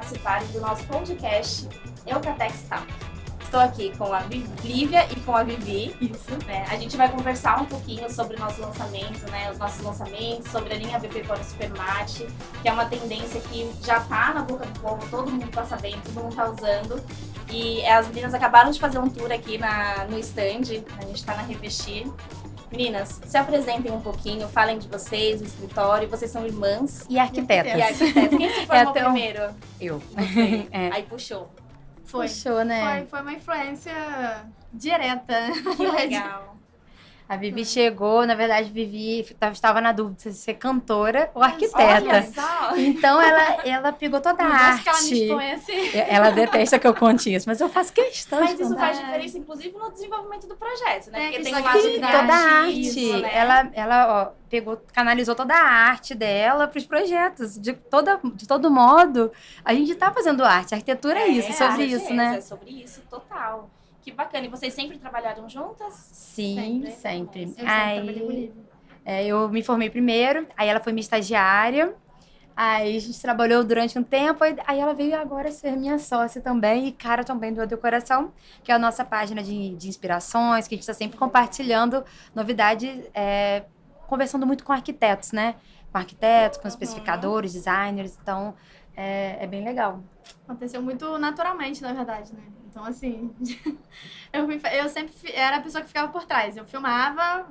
participarem do nosso podcast Eucatex Talk. Estou aqui com a Lívia e com a Vivi. Isso. Né? A gente vai conversar um pouquinho sobre o nosso lançamento, né? Os nossos lançamentos, sobre a linha BP Poro Supermate, que é uma tendência que já está na boca do povo, todo mundo está sabendo, todo mundo está usando. E as meninas acabaram de fazer um tour aqui no stand, a gente está na Revestir. Meninas, se apresentem um pouquinho, falem de vocês, do escritório. Vocês são irmãs e arquitetas. Quem se formou primeiro? Eu. Você. Aí puxou. Puxou, né? Foi uma influência direta. Que legal. A Vivi chegou, na verdade, Vivi estava na dúvida se ser cantora ou arquiteta. Olha só. Então ela pegou toda a arte. Que ela me expõe assim. Ela detesta que eu conte isso, mas eu faço questão Mas de isso contar. faz diferença, inclusive, no desenvolvimento do projeto, né? Porque tem um que lado toda Toda a arte. criativo, né? Ela canalizou toda a arte dela para os projetos. De todo modo, a gente tá fazendo arte. A arquitetura é isso, sobre isso, né? É sobre isso, total. Que bacana. E vocês sempre trabalharam juntas? Sim, sempre. Eu sempre trabalhei com Lívia. Eu me formei primeiro, aí ela foi minha estagiária, aí a gente trabalhou durante um tempo, aí ela veio agora ser minha sócia também, e cara também do Decoração, que é a nossa página de inspirações, que a gente está sempre compartilhando novidades, conversando muito com arquitetos, né? Com arquitetos, com especificadores, designers, então é bem legal. Aconteceu muito naturalmente, na verdade, né? Então, assim, eu sempre era a pessoa que ficava por trás. Eu filmava,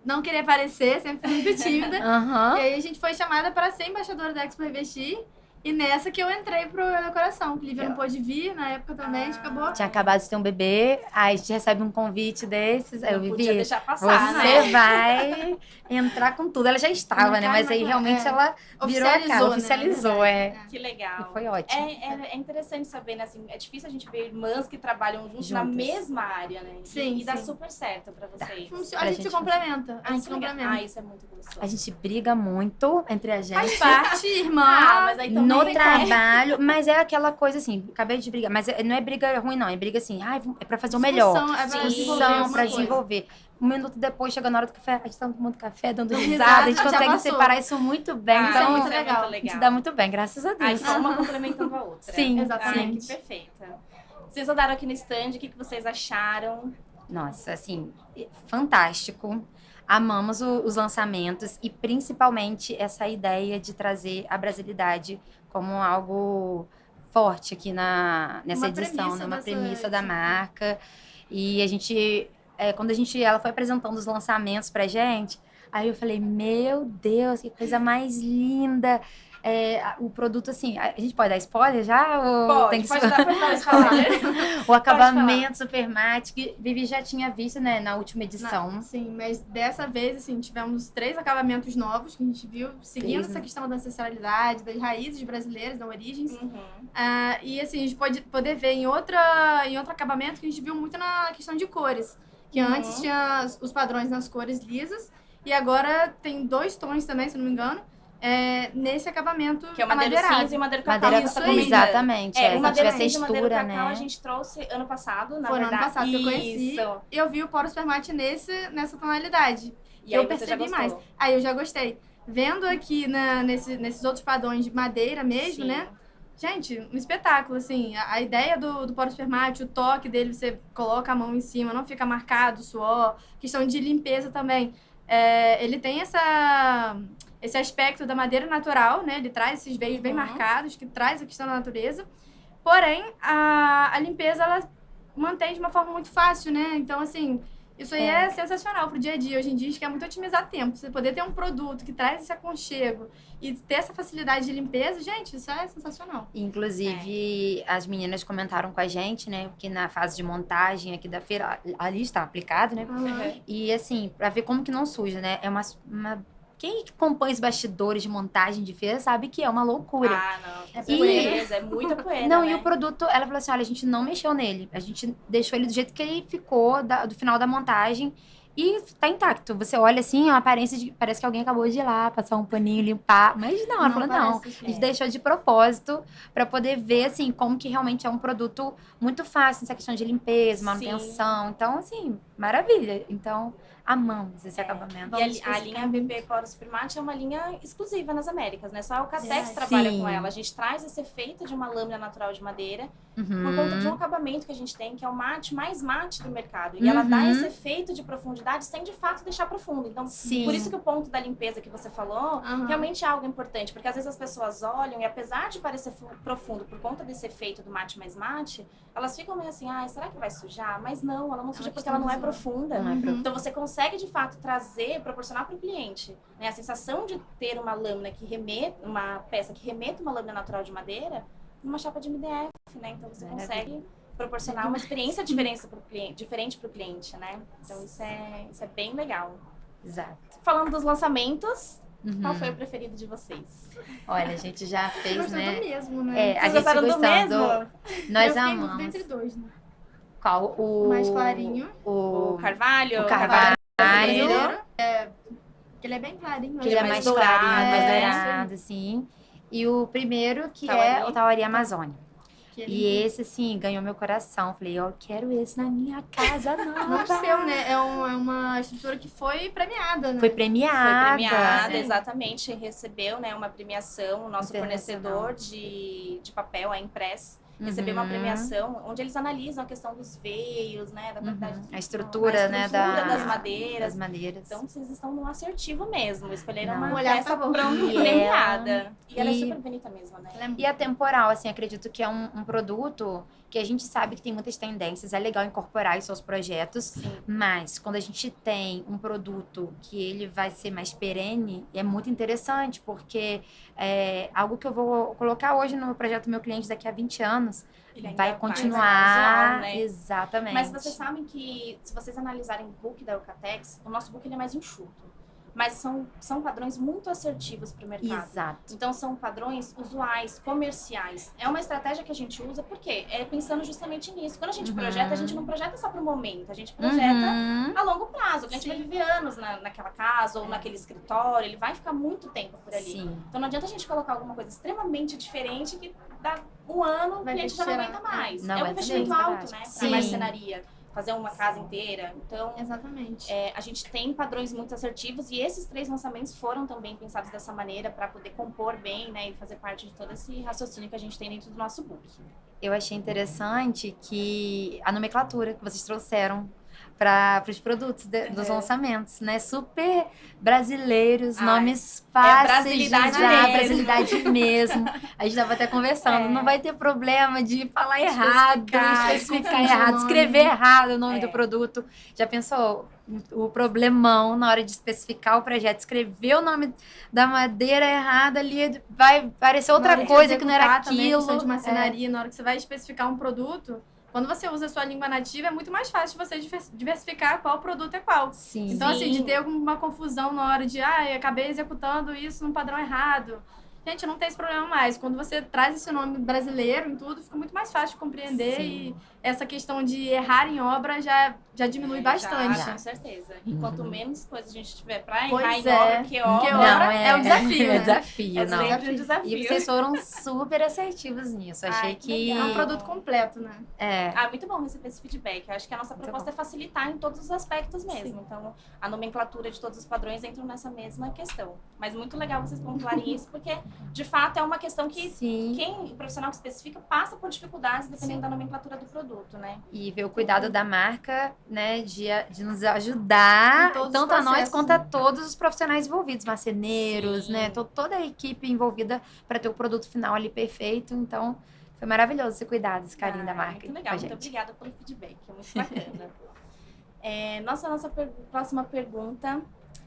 não queria aparecer, sempre fui muito tímida. Uhum. E aí a gente foi chamada para ser embaixadora da Expo Revestir. E nessa que eu entrei pro Decoração, que Lívia não pôde vir, na época também, a gente acabou. Tinha acabado de ter um bebê, aí a gente recebe um convite desses, aí eu Não Vivi, podia deixar passar, você né? vai entrar com tudo. Ela já estava, né? Mas aí realmente ela virou a cara, oficializou, Que legal. E foi ótimo. É interessante saber, né? Assim, é difícil a gente ver irmãs que trabalham juntas na mesma área, né? Sim, e dá super certo pra vocês. A gente se complementa. A gente se complementa. Isso é muito gostoso. A gente briga muito entre a gente. Faz parte, irmã. Mas aí também No tem trabalho, mas é aquela coisa assim, acabei de brigar, mas não é briga ruim não, é briga assim, é pra fazer o melhor. É pra Discussão, pra coisa. desenvolver. Um minuto depois, chega na hora do café, a gente tá tomando café, dando risada, risada, a gente já consegue passou. separar isso muito bem, Isso é então muito isso legal. muito a gente dá muito bem, graças a Aí Deus. só uma complementando a outra. Sim, exatamente. Que perfeita. Vocês andaram aqui no stand, o que vocês acharam? Nossa, assim, fantástico. Amamos os lançamentos e principalmente essa ideia de trazer a brasilidade como algo forte aqui nessa edição, né? Uma premissa da marca. E a gente, quando ela foi apresentando os lançamentos pra gente, aí eu falei, meu Deus, que coisa mais linda. O produto, assim, a gente pode dar spoiler já? Ou Pode dar spoiler. O acabamento super mate, que Vivi já tinha visto, né, na última edição. Sim, mas dessa vez, assim, tivemos 3 acabamentos novos que a gente viu, seguindo essa questão da ancestralidade, das raízes brasileiras, das origens. E, assim, a gente pode poder ver em outro acabamento que a gente viu muito na questão de cores. Que antes tinha os padrões nas cores lisas, e agora tem 2 tons também, se não me engano, nesse acabamento que é o madeiro cinza e o madeiro cacau. Madeira, Isso aí. Exatamente. O madeiro essa cinza e o madeiro textura, cacau né? a gente trouxe ano passado, na Foi no verdade. ano passado que eu conheci. E eu vi o Poro Supermate nessa tonalidade. E aí eu você já percebi gostou? mais. Aí eu já gostei. Vendo aqui nesses outros padrões de madeira mesmo, Sim. né? Gente, um espetáculo, assim. A ideia do Poro Supermate, o toque dele, você coloca a mão em cima, não fica marcado, suor. Questão de limpeza também. Ele tem esse aspecto da madeira natural, né? Ele traz esses veios bem marcados, que traz a questão da natureza. Porém, a limpeza, ela mantém de uma forma muito fácil, né? Então, assim, isso aí é sensacional pro dia a dia. Hoje em dia, a gente quer muito otimizar tempo. Você poder ter um produto que traz esse aconchego e ter essa facilidade de limpeza, gente, isso é sensacional. Inclusive, as meninas comentaram com a gente, né? Porque na fase de montagem aqui da feira, ali está aplicado, né? E, assim, pra ver como que não suja, né? É uma quem acompanha os bastidores de montagem de feira sabe que é uma loucura. Não. É poeira, é muita poeira, Não, né? e o produto, ela falou assim, olha, a gente não mexeu nele. A gente deixou ele do jeito que ele ficou do final da montagem. E tá intacto. Você olha assim, a aparência parece que alguém acabou de ir lá, passar um paninho, limpar. Mas não, ela falou, não. A gente deixou de propósito pra poder ver, assim, como que realmente é um produto muito fácil nessa questão de limpeza, manutenção. Então, assim, maravilha. Então, Amamos esse acabamento. E a linha BP Poro Supermate é uma linha exclusiva nas Américas, né? Só a Alcatex trabalha com ela. A gente traz esse efeito de uma lâmina natural de madeira por conta de um acabamento que a gente tem, que é o mate mais mate do mercado. E ela dá esse efeito de profundidade sem, de fato, deixar profundo. Então, por isso que o ponto da limpeza que você falou realmente é algo importante. Porque, às vezes, as pessoas olham e, apesar de parecer profundo por conta desse efeito do mate mais mate, elas ficam meio assim, será que vai sujar? Mas não, ela não suja porque ela não é profunda. Então, você consegue, de fato, proporcionar para o cliente, né, a sensação de ter uma lâmina uma peça que remeta uma lâmina natural de madeira numa chapa de MDF, né? Então você consegue proporcionar uma experiência diferente para o cliente, né? Então isso é bem legal. Exato. Falando dos lançamentos, qual foi o preferido de vocês? Olha, a gente já fez, né? Do mesmo, né? A gente gostaram do mesmo? Nós eu amamos. Entre dois, né? Qual? O mais clarinho. O Carvalho. O Carvalho. Ele é bem clarinho. Que ele é mais dourado, clarinho, mais dourado, assim. E o primeiro, que é o Tauari Amazônia. E esse, assim, ganhou meu coração. Falei, eu quero esse na minha casa nova. Não seu, né? É uma estrutura que foi premiada, né? Foi premiada. Exatamente. Recebeu, né, uma premiação. O nosso fornecedor de papel, a Impress, recebeu uma premiação onde eles analisam a questão dos veios, né, da qualidade a estrutura, né, das madeiras. Então, vocês estão no assertivo mesmo. Escolheram Não, uma peça premiada. E ela é super bonita mesmo, né? E a temporal, assim, acredito que é um produto que a gente sabe que tem muitas tendências, é legal incorporar em seus projetos, mas quando a gente tem um produto que ele vai ser mais perene, é muito interessante, porque é algo que eu vou colocar hoje no projeto do meu cliente daqui a 20 anos, vai continuar, né? Exatamente. Mas vocês sabem que, se vocês analisarem o book da Alcatex, o nosso book ele é mais enxuto. Mas são padrões muito assertivos para o mercado. Exato. Então, são padrões usuais, comerciais. É uma estratégia que a gente usa, porque é pensando justamente nisso. Quando a gente projeta, a gente não projeta só para o momento. A gente projeta a longo prazo. O cliente vai viver anos naquela casa ou naquele escritório. Ele vai ficar muito tempo por ali. Então, não adianta a gente colocar alguma coisa extremamente diferente que dá um ano, o cliente já não aguenta mais. É um investimento alto, né? Para marcenaria. Fazer uma casa inteira. Então, exatamente. A gente tem padrões muito assertivos e esses 3 lançamentos foram também pensados dessa maneira para poder compor bem, né, e fazer parte de todo esse raciocínio que a gente tem dentro do nosso book. Eu achei interessante que a nomenclatura que vocês trouxeram para os produtos dos lançamentos, né? Super brasileiros, nomes fáceis de usar, brasilidade mesmo. A gente estava até conversando, não vai ter problema de falar errado, especificar errado, escrever errado o nome do produto. Já pensou o problemão na hora de especificar o projeto, escrever o nome da madeira errada ali, vai parecer outra coisa que não era aquilo. De marcenaria, na hora que você vai especificar um produto, quando você usa a sua língua nativa, é muito mais fácil você diversificar qual produto é qual. Então, assim, de ter alguma confusão na hora de, eu acabei executando isso num padrão errado. Gente, não tem esse problema mais. Quando você traz esse nome brasileiro em tudo, fica muito mais fácil de compreender. E essa questão de errar em obra já diminui bastante. Com certeza. E quanto menos coisa a gente tiver pra errar em obra, que obra não, é um desafio. É desafio, é sempre um desafio. E vocês foram super assertivos nisso. Achei que... É um produto completo, né? Muito bom receber esse feedback. Eu acho que a nossa proposta é facilitar em todos os aspectos mesmo. Então, a nomenclatura de todos os padrões entram nessa mesma questão. Mas muito legal vocês pontuarem isso, porque, de fato, é uma questão que o profissional que especifica passa por dificuldades dependendo da nomenclatura do produto, né? E ver o cuidado da marca, né, de nos ajudar, tanto a nós quanto a todos os profissionais envolvidos, marceneiros, né, toda a equipe envolvida para ter o produto final ali perfeito. Então, foi maravilhoso esse cuidado, esse carinho da marca. Muito legal, muito obrigada pelo feedback, é muito bacana. Nossa próxima pergunta,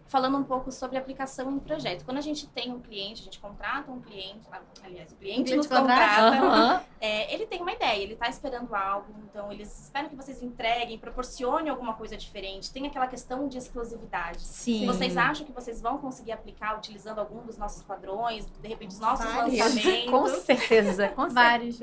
falando um pouco sobre aplicação em projeto. Quando a gente tem um cliente, a gente contrata um cliente, aliás, o cliente nos contrata, ele tem uma ideia, ele está esperando algo, então eles esperam que vocês entreguem, proporcionem alguma coisa diferente, tem aquela questão de exclusividade. Vocês acham que vocês vão conseguir aplicar utilizando algum dos nossos padrões, de repente os nossos lançamentos? Com certeza, com vários.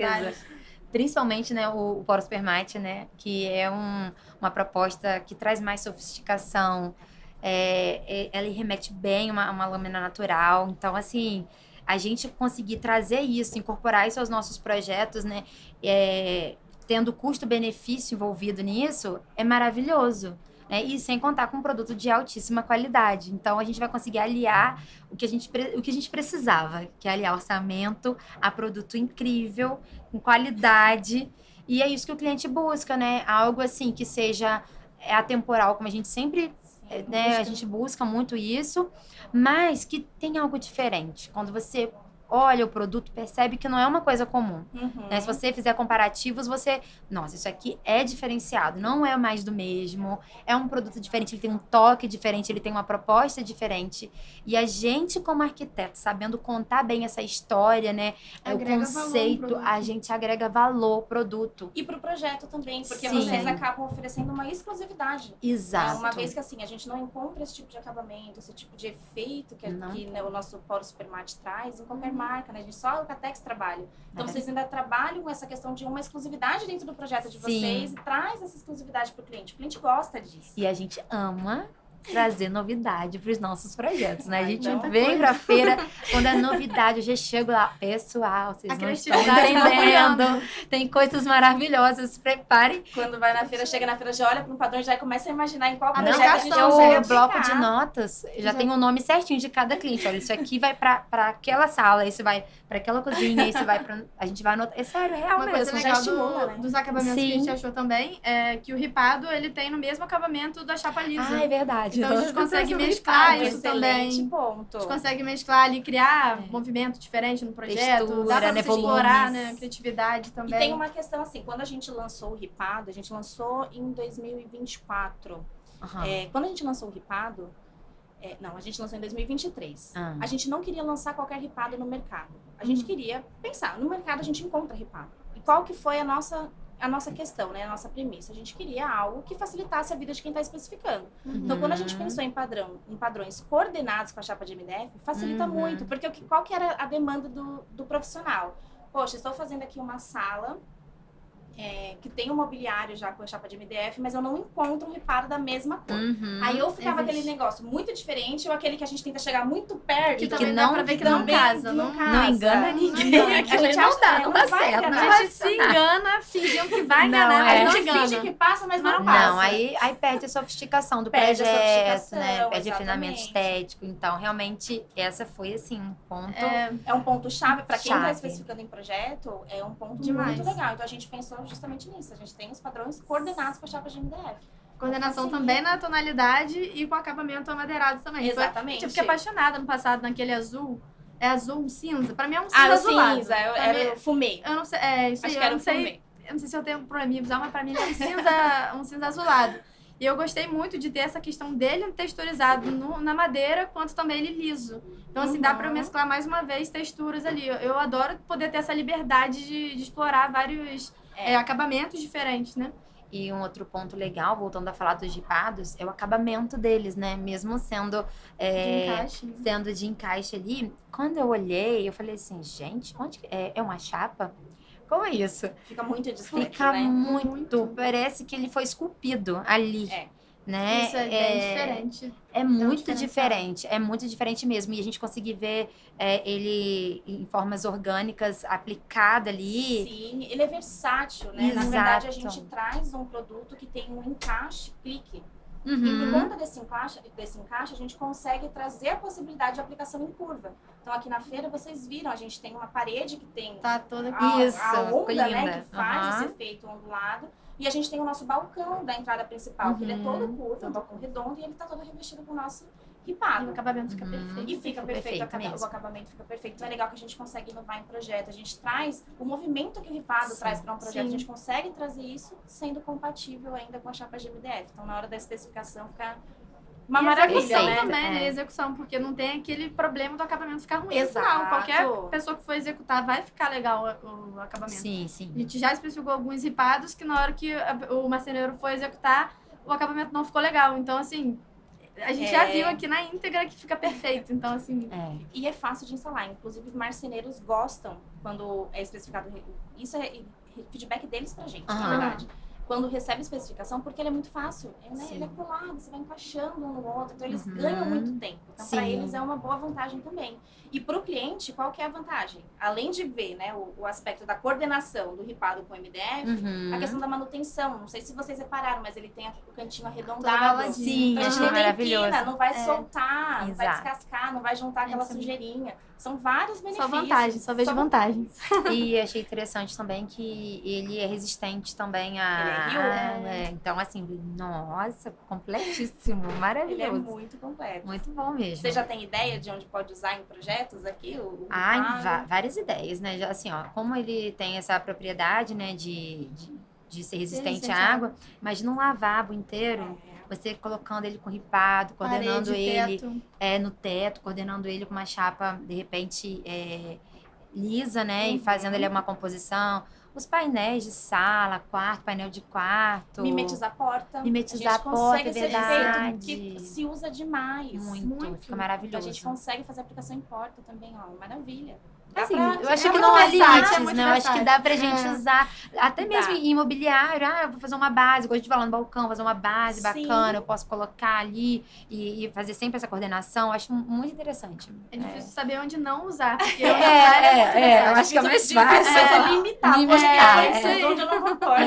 Principalmente, né, o Poro Supermate, né, que é uma proposta que traz mais sofisticação. Ela remete bem a uma lâmina natural. Então, assim, a gente conseguir trazer isso, incorporar isso aos nossos projetos, né, tendo custo-benefício envolvido nisso, é maravilhoso. né? E sem contar com um produto de altíssima qualidade. Então, a gente vai conseguir aliar o que a gente precisava, que é aliar orçamento a produto incrível, com qualidade. E é isso que o cliente busca, né? Algo assim que seja atemporal, como a gente sempre, né? A gente busca muito isso, mas que tem algo diferente. Quando você olha o produto, percebe que não é uma coisa comum. Né? Se você fizer comparativos, nossa, isso aqui é diferenciado, não é mais do mesmo, é um produto diferente, ele tem um toque diferente, ele tem uma proposta diferente. E a gente, como arquiteto, sabendo contar bem essa história, né? O conceito, a gente agrega valor ao produto. E pro projeto também, porque Sim. vocês acabam oferecendo uma exclusividade. Exato. Uma vez que assim, a gente não encontra esse tipo de acabamento, esse tipo de efeito que né, o nosso Poro Supermate traz em qualquer marca, né? A gente só o Catex trabalha. Então vocês ainda trabalham com essa questão de uma exclusividade dentro do projeto de vocês e traz essa exclusividade pro cliente. O cliente gosta disso. E a gente ama trazer novidade para os nossos projetos, né? A gente então, vem pra feira, quando é novidade, eu já chego lá, pessoal, vocês não estão criatividade entendendo, tem coisas maravilhosas, se preparem. Quando vai na feira, chega na feira, já olha para um padrão e já começa a imaginar em qual projeto Não, a gente consegue o bloco de aplicar. notas já tem o nome certinho de cada cliente. Olha, isso aqui vai para aquela sala, esse vai para aquela cozinha, esse vai para... A gente vai anotar. É sério, é real Uma coisa mesmo. legal estimula, né? dos acabamentos que a Sim. gente achou também é que o ripado, ele tem no mesmo acabamento da chapa lisa. Ah, é verdade. Então a gente consegue mesclar Ah, isso excelente também. ponto. A gente consegue mesclar ali, criar movimento diferente no projeto. Textura, Dá pra né, você explorar, volumes. né, criatividade E também. tem uma questão assim, quando a gente lançou o ripado, a gente lançou em 2024. Aham. Quando a gente lançou o ripado, não, a gente lançou em 2023. Ah. A gente não queria lançar qualquer ripado no mercado. A gente queria pensar, no mercado a gente encontra ripado. E qual que foi a nossa questão, né? A nossa premissa. A gente queria algo que facilitasse a vida de quem está especificando. Então, quando a gente pensou em padrões coordenados com a chapa de MDF, facilita muito. Porque qual que era a demanda do profissional? Poxa, estou fazendo aqui uma sala que tem um mobiliário já com a chapa de MDF, mas eu não encontro um ripado da mesma cor. Aí eu ficava aquele negócio muito diferente, ou aquele que a gente tenta chegar muito perto. Que E também que dá não- pra ver que que não não casa. não Não engana ninguém. A gente não acha dá, que não dá vai certo. enganar. Não A vai gente se funcionar. engana fingindo que vai Não, enganar, é. mas A não gente engana. finge que passa, mas não passa. Não, aí perde a sofisticação do Perde a projeto, sofisticação, né? Perde o afinamento exatamente. estético. Então, realmente, essa foi, assim, um ponto... É um ponto chave para quem está Chave. especificando em projeto, é um ponto Demais. muito legal. Então a gente pensou justamente nisso. A gente tem os padrões coordenados com a chapa de MDF. Coordenação Facilita. também na tonalidade e com acabamento amadeirado também. Exatamente. Gente, eu fiquei apaixonada no passado naquele azul. É azul cinza? Pra mim é um cinza Ah, o azulado. cinza, Pra era mim- o fumê. Eu não sei, isso Acho aí, que era eu o não sei. fumê. Eu não sei se eu tenho um probleminha visual, mas pra mim é um cinza azulado. E eu gostei muito de ter essa questão dele texturizado na madeira, quanto também ele liso. Então, assim, dá pra eu mesclar mais uma vez texturas ali. Eu adoro poder ter essa liberdade de explorar vários acabamentos diferentes, né? E um outro ponto legal, voltando a falar dos ripados, é o acabamento deles, né? Mesmo sendo De encaixe. né? sendo de encaixe ali, quando eu olhei, eu falei assim, gente, onde é uma chapa? Como é isso? Fica muito discreto, Fica né? muito, parece que ele foi esculpido ali, né? Isso é bem diferente. É muito diferencial. diferente, é muito diferente mesmo. E a gente conseguir ver ele em formas orgânicas aplicada ali. Sim, ele é versátil, né? Na Exato. verdade, a gente traz um produto que tem um encaixe clique. E por Uhum. conta desse encaixe, a gente consegue trazer a possibilidade de aplicação em curva. Então, aqui na feira, vocês viram, a gente tem uma parede que tem Tá toda Isso, a onda, né, linda. que faz Aham. esse efeito ondulado. E a gente tem o nosso balcão da entrada principal, que ele é todo curvo, um balcão redondo, e ele tá todo revestido com o nosso e o ripado. acabamento fica perfeito. E fica perfeito, Perfeito mesmo. o acabamento fica perfeito. Então é legal que a gente consegue inovar em projeto. A gente traz o movimento que o ripado traz para um projeto. Sim. A gente consegue trazer isso sendo compatível ainda com a chapa de MDF. Então na hora da especificação fica uma E maravilha, execução né? também, né? É. Execução, porque não tem aquele problema do acabamento ficar ruim. Exato. Não, qualquer pessoa que for executar vai ficar legal o acabamento. Sim, sim. A gente já especificou alguns ripados que na hora que o marceneiro for executar, o acabamento não ficou legal. Então, assim, a gente já viu aqui na íntegra que fica perfeito. Então, assim, E é fácil de instalar. Inclusive, marceneiros gostam quando é especificado. Isso é feedback deles pra gente, na Aham. verdade. quando recebe especificação, porque ele é muito fácil, né? Sim. Ele é colado, você vai encaixando um no outro, então eles ganham muito tempo. Então, para Sim. eles é uma boa vantagem também. E para o cliente, qual que é a vantagem? Além de ver, né, o aspecto da coordenação do ripado com o MDF, a questão da manutenção. Não sei se vocês repararam, mas ele tem o cantinho arredondado. Sim, Então, a gente achei não tem maravilhoso. quina, não vai soltar, não vai Exato. descascar, não vai juntar aquela Isso. sujeirinha. São vários benefícios. Só vantagens, só vejo São- vantagens. E achei interessante também que ele é resistente também a... Ele é rio. Então, assim, nossa, completíssimo, Ele é maravilhoso. muito completo. Muito bom mesmo. Você já tem ideia de onde pode usar em projetos aqui? O Ai, ripado? várias ideias, né? Já, assim, ó, como ele tem essa propriedade, né, de ser resistente à água, mas num lavabo inteiro, você colocando ele com ripado, coordenando Parede, ele teto. no teto, coordenando ele com uma chapa, de repente, lisa, né? E fazendo ele uma composição. Os painéis de sala, quarto, painel de quarto. Mimetizar a porta. Mimetizar a gente a porta, consegue é esse verdade. efeito que se usa demais. Muito, fica A maravilhoso. gente consegue fazer aplicação em porta também, ó. Maravilha. Assim, Dá pra- eu acho é que muito não há versátil, limites, é muito né? Eu acho que dá pra versátil. gente usar, até mesmo Dá. em imobiliário. Ah, eu vou fazer uma base, gosto de falar no balcão, fazer uma base Sim. bacana, eu posso colocar ali e fazer sempre essa coordenação. Eu acho muito interessante. É difícil saber onde não usar. Porque eu acho que é mais Difícil fácil. é limitar. Limitar, Porque é. onde eu não concordo.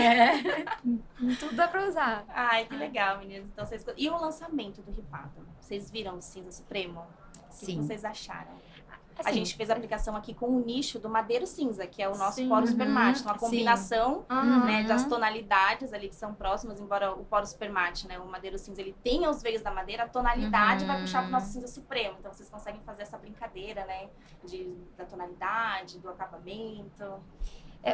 Tudo dá pra usar. Ai, que legal, meninas. Então, E o lançamento do ripado? Vocês viram o Cinza Supremo? O que Sim. vocês acharam? A Assim, gente fez a aplicação aqui com o nicho do madeiro cinza, que é o nosso Sim. poro supermate. Então, a Sim. combinação Aham. né, das tonalidades ali que são próximas, embora o poro supermate, né, o madeiro cinza, ele tenha os veios da madeira, a tonalidade vai puxar pro nosso cinza supremo. Então, vocês conseguem fazer essa brincadeira, né, da tonalidade, do acabamento.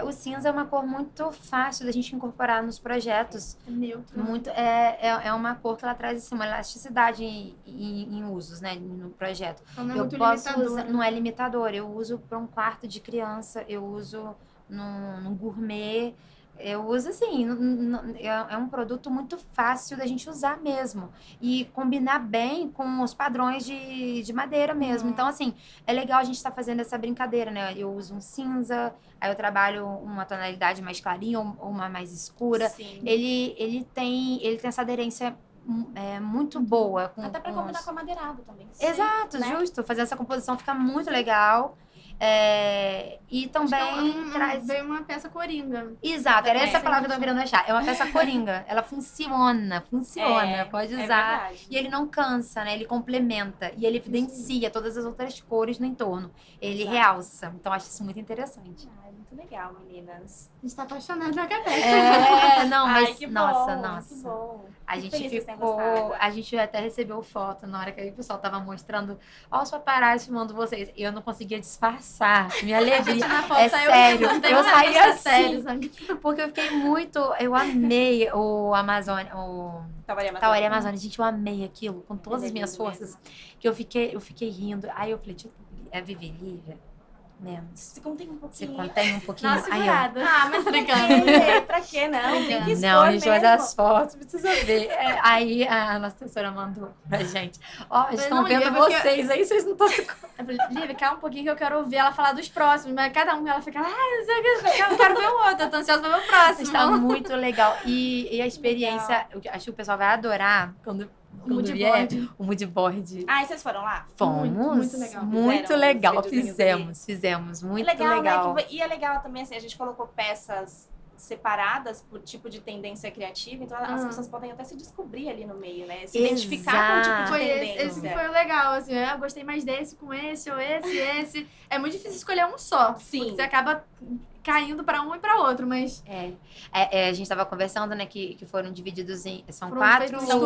o cinza é uma cor muito fácil da gente incorporar nos projetos. Neutro. Muito, é uma cor que ela traz assim, uma elasticidade em usos, né, no projeto. Então não é Eu muito posso limitador. usar, não é limitador, eu uso para um quarto de criança, eu uso num gourmet, eu uso assim, é um produto muito fácil da gente usar mesmo e combinar bem com os padrões de madeira mesmo. Então, assim, é legal a gente estar fazendo essa brincadeira, né? Eu uso um cinza, aí eu trabalho uma tonalidade mais clarinha ou uma mais escura. Sim. Ele tem essa aderência muito boa. Até pra com combinar os- com amadeirado também. Exato, né? justo. Fazer essa composição fica muito legal. E também traz... Veio uma peça coringa. Exato, era essa Também. palavra que eu tava virando achar. É uma peça coringa. Ela funciona, pode É usar. verdade. E ele não cansa, né? Ele complementa. E ele evidencia todas as outras cores no entorno. Ele Exato. realça. Então, eu acho isso muito interessante. Ai, muito legal, meninas. A gente tá apaixonada na cabeça. Não, Ai, mas... que nossa, bom, nossa. Que bom. A Fico gente feliz que vocês tenham ficou. gostado. A gente até recebeu foto na hora que aí o pessoal tava mostrando. Ó, os paparazzi filmando vocês. E eu não conseguia disfarçar minha alegria. Na foto É saiu- sério, tem eu uma saí revista assim. séria, sabe? Porque eu fiquei muito. Eu amei o Amazônia. O Tauari Amazônia. Gente, eu amei aquilo com todas Ele é as minhas lindo forças. Que eu fiquei rindo. Aí eu falei, tipo, Vivi, Lívia, menos. Se contém um Você pouquinho. contém um pouquinho. Nossa, Aí eu, segurada. Ah, mas brincando. pra quê? Não, tem que expor não, a gente vai dar mesmo. as fotos, precisa ver. Aí a nossa assessora mandou pra gente. Ó, eles estão não, vendo Lívia, porque- vocês aí, vocês não estão se... Eu falei, Lívia, calma um pouquinho que eu quero ouvir ela falar dos próximos. Mas cada um ela fica, não sei o que, eu quero ver o outro, eu tô ansiosa pra ver o próximo. Está muito legal. E a experiência, eu acho que o pessoal vai adorar quando mood vier board. o mood board. Ah, e vocês foram lá? Fomos. muito legal. Muito Fizeram legal. os videozinhos Fizemos. Muito É legal, legal. né? E é legal também, assim, a gente colocou peças separadas por tipo de tendência criativa, então as pessoas podem até se descobrir ali no meio, né? Se identificar com o tipo de Foi tendência. esse que foi o legal, assim, eu gostei mais desse com esse, ou esse. É muito difícil escolher um só. Sim. Porque você acaba caindo pra um e pra outro, mas A gente estava conversando, né, que foram divididos em... São Foram quatro... feitos São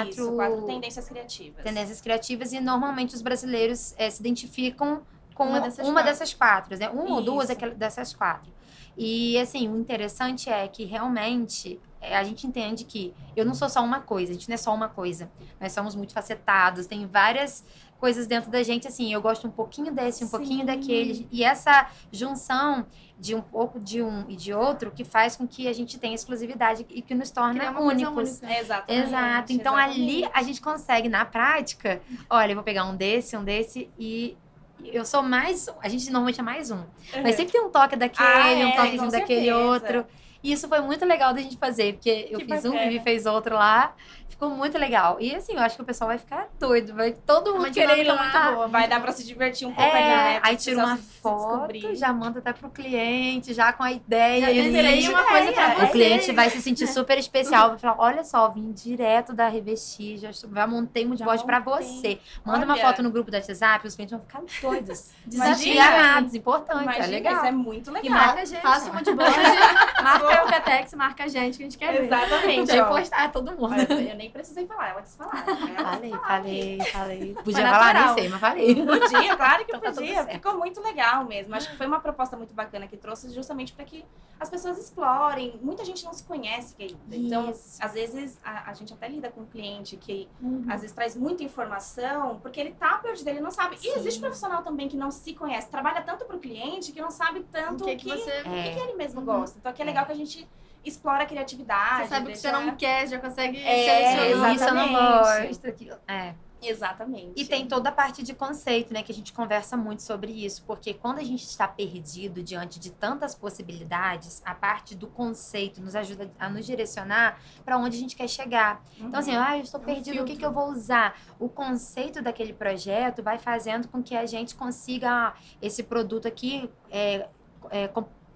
Estudo, quatro tendências criativas. tendências criativas e normalmente os brasileiros se identificam com Uma uma dessas dessas quatro, né? Uma ou duas Isso. dessas quatro. E, assim, o interessante é que realmente a gente entende que eu não sou só uma coisa, a gente não é só uma coisa. Nós somos multifacetados, tem várias coisas dentro da gente, assim, eu gosto um pouquinho desse, um pouquinho daquele. E essa junção de um pouco de um e de outro que faz com que a gente tenha exclusividade e que nos criar torna uma coisa únicos. única. Exatamente. Exato. Então, ali a gente consegue, na prática, olha, eu vou pegar um desse e eu sou mais... A gente normalmente é mais um. Mas sempre tem um toque daquele, um toquezinho com daquele certeza. outro. E isso foi muito legal da gente fazer, porque eu Que fiz um, bacana. Vivi fez outro lá. Ficou muito legal. E assim, eu acho que o pessoal vai ficar doido. Vai todo Uma mundo querer ir dinâmica muito lá. boa. Vai dar pra se divertir um pouco ali, né? Aí tira uma Se foto, descobrir. já manda até pro cliente, já com a ideia. Já e desenhei ele- uma coisa pra O você. cliente vai se sentir super especial. Vai falar, olha só, vim direto da Revestir, já montei um de Já voz pra montei. você. Manda uma Olha. foto no grupo do WhatsApp, os clientes vão ficar doidos. Imagina. Desafiados, importante, Imagina, é legal. isso é muito E legal. marca a gente. Faça uma de bode, marca a Eucatex, marca a gente, que a gente quer ver. Exatamente. Vai ó. postar todo mundo. Olha, eu nem precisei falar, ela quis falar. Falei. Podia falar, nem natural. sei, mas falei. Podia, claro que Então tá tudo podia. certo. Ficou muito legal mesmo. Acho que foi uma proposta muito bacana que trouxe justamente para que as pessoas explorem. Muita gente não se conhece ainda. Então, Isso. às vezes, a gente até lida com um cliente que Uhum. às vezes traz muita informação, porque ele tá perdido, ele não sabe. E existe profissional também que não se conhece, trabalha tanto pro cliente que não sabe tanto O que você... o que ele mesmo Uhum. gosta. Então, aqui é legal que a gente explora a criatividade. Você sabe o que você deixa- não quer, já consegue É, selecionar. Isso eu não exatamente. gosto. Aquilo. É. Exatamente. E tem toda a parte de conceito, né? Que a gente conversa muito sobre isso. Porque quando a gente está perdido diante de tantas possibilidades, a parte do conceito nos ajuda a nos direcionar para onde a gente quer chegar. Então, assim, eu estou perdido, o que eu vou usar? O conceito daquele projeto vai fazendo com que a gente consiga esse produto aqui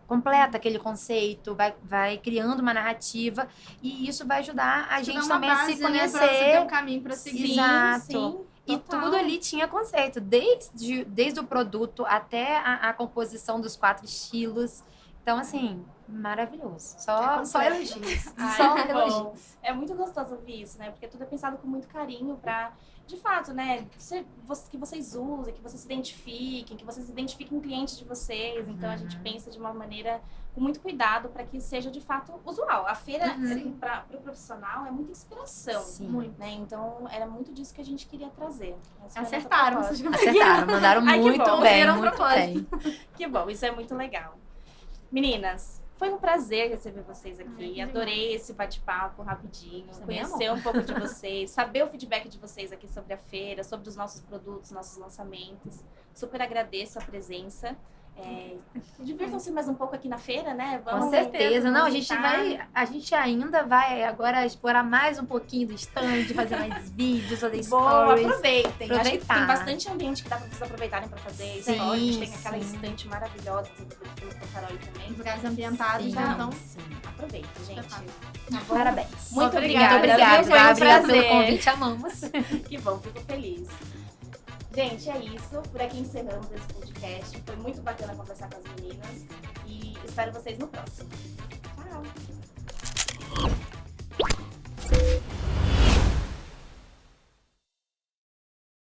completa aquele conceito, vai criando uma narrativa e isso vai ajudar a Te dá gente uma também a base, se né, pra você conhecer. ter um caminho pra seguir. Sim, Exato. sim, E total. tudo ali tinha conceito, desde o produto até a composição dos 4 estilos. Então, assim, maravilhoso. Só elogios. Ai, Só que bom. elogios. É muito gostoso ouvir isso, né? Porque tudo é pensado com muito carinho pra, de fato, né? Que vocês usem, que vocês se identifiquem, que vocês identifiquem o cliente de vocês. Então, a gente pensa de uma maneira com muito cuidado para que seja, de fato, usual. A feira, para o profissional, é muita inspiração. Sim. Muito. Né? Então, era muito disso que a gente queria trazer. Essa foi a nossa Acertaram, proposta. vocês conseguiram. Acertaram, mandaram Ai, que muito bom. bem, Viram muito propósito. bem. Que bom, isso é muito legal. Meninas, foi um prazer receber vocês Ai, aqui. que Adorei esse bate-papo rapidinho, Também é conhecer um pouco de vocês, saber o feedback de vocês aqui sobre a feira, sobre os nossos produtos, nossos lançamentos. Super agradeço a presença. Divirtam-se mais um pouco aqui na feira, né? Com Vamos certeza. Não, visitar. a gente ainda vai agora explorar mais um pouquinho do stand, fazer mais vídeos, fazer Boa, stories. aproveitem. Acho que Aproveitar. tem bastante ambiente que dá pra vocês aproveitarem pra fazer Sim, stories. A gente tem aquela sim. estante maravilhosa do Carol também. Os lugares ambientados Sim, já estão. sim. Aproveitem, gente. Tá. Tá bom? Parabéns. Muito Obrigada. obrigada. Muito obrigada, Foi um Gabi. Obrigada pelo prazer. convite. Amamos. Que bom, fico feliz. Gente, é isso. Por aqui encerramos esse podcast. Foi muito bacana conversar com as meninas. E espero vocês no próximo. Tchau!